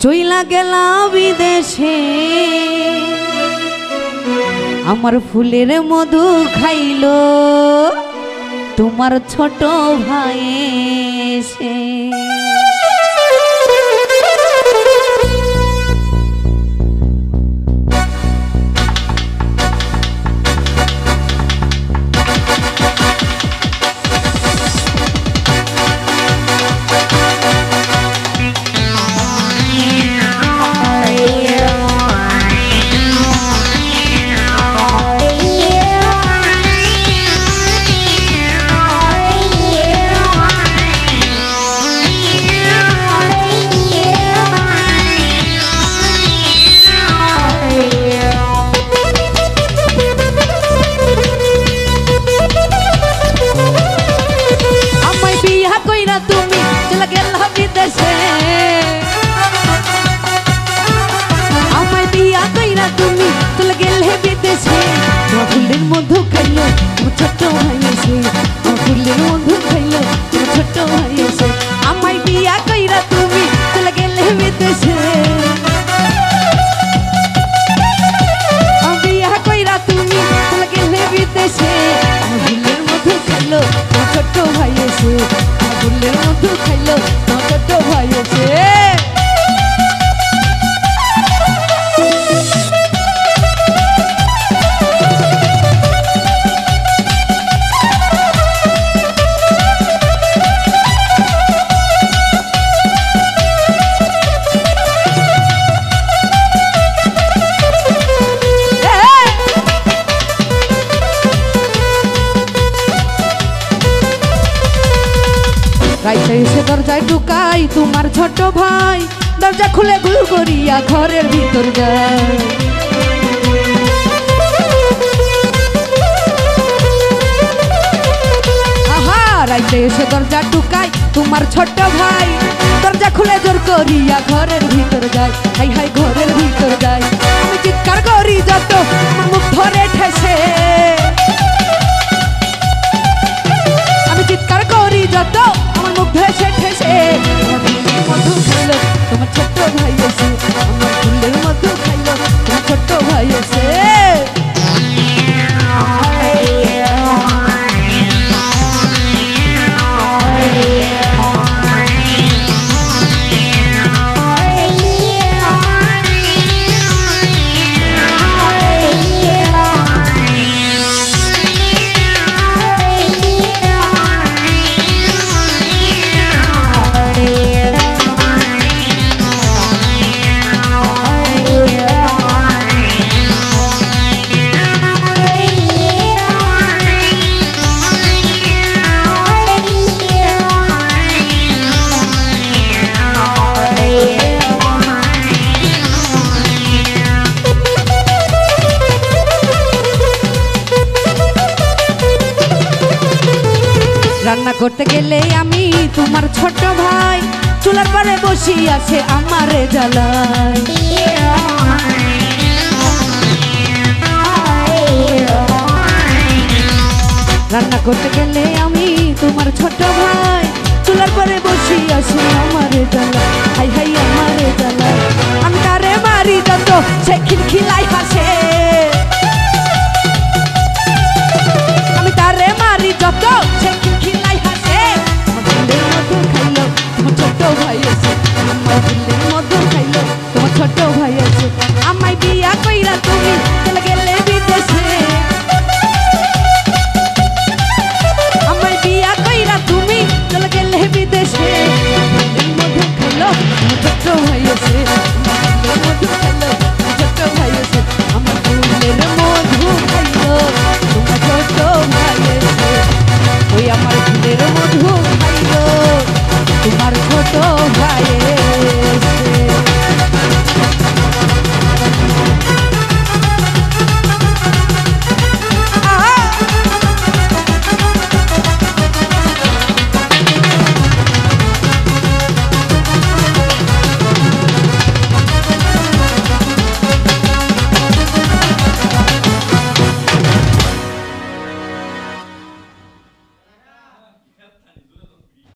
চইলা গেলা বিদেশে আমার ফুলের মধু খাইলো তোমার ছোট ভাই এসে। তুমি চলে গেলে বিদেশে ফুলের মধু খাইলো তোমার ছোট্ট ভাই এসে, ফুলের মধু খাইলো তোমার ছোট্ট ভাই এসে। আমায় বিয়া কইরা তুমি চলে গেলে বিদেশে, বিয়া কইরা তুমি চলে গেলে বিদেশে ফুলের মধু খাইলো তোমার ছোট্ট ভাই এসে, ফুলের মধু খাইলো তোমার ছোট্ট ভাই এসে। রাইতে এসে দরজায় ঢুকাই তোমার ছোট ভাই, দরজা খুলে গুল করিয়া ঘরের ভিতর যায়। আহা রাইতে এসে দরজা ঢুকাই তোমার ছোট ভাই, দরজা খুলে জোর করিয়া ঘরের ভিতর যায়। হাই হাই ঘরের ভিতর যায়, আমি চিৎকার করি যত আমার মুখ ধরে ঠেসে, আমি চিৎকার করি যত আমার মুখ ঠেসে ঠেসে। ফুলের মধু খাইলো তোমার ছোট্ট ভাই এসে, আমার ফুলের মধু খাইলো তোমার ছোট্ট ভাই এসে। রান্না করতে গেলে আমি তোমার ছোট ভাই, চুলার পারে বসি আছে আমারে জ্বালায়। রান্না করতে গেলে আমি তোমার ছোট ভাই, চুলার পারে বসি আছে আমারে জ্বালায়। হাই হাই আমারে জ্বালায়, আমি তারে মারি যত সে খিলখিলাই